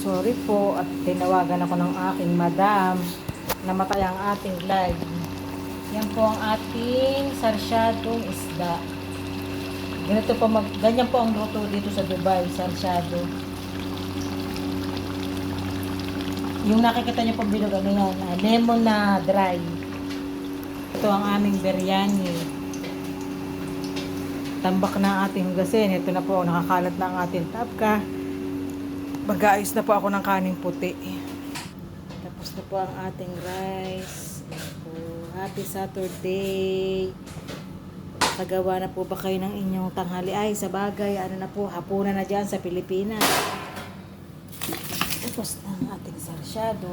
Sorry po at tinawagan ako ng aking madam. Namatay ang ating live. Yan po ang ating sarsyadong isda. Ganyan po ang luto dito sa Dubai, sarsyado. Yung nakikita niyo po bilog, ano yan, lemon na dry. Ito ang aming biryani. Tambak na ang ating hugasin. Ito na po, nakakalat na ang ating tapka. Mag-aayos na po ako ng kaning puti. Tapos na po ang ating rice. So, happy Saturday. Kagawa na po ba kayo ng inyong tanghali? Ay, sa bagay, ano na po, hapunan na dyan sa Pilipinas. Tapos na ang ating sarsyado.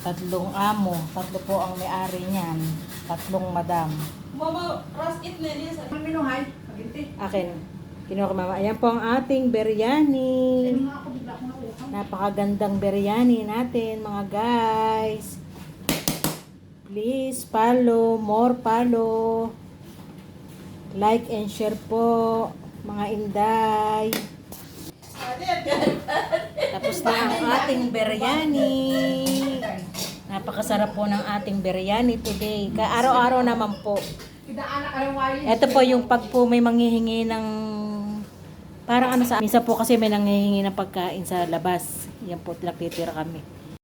3 amo. 3 po ang may-ari niyan. 3 madam. Mama, ras it na niya sa minuhay. Akin. Kinuha ko mama. Ayan po ang ating biryani. Napakagandang biryani natin, mga guys. Please follow, more follow. Like and share po, mga inday. Tapos na ang ating biryani. Napakasarap po ng ating biryani today. Araw-araw naman po. Ito po yung pag po may manghihingi ng parang ano sa minsan po kasi may nanghihingi ng pagkain sa labas. Yan po, titira kami.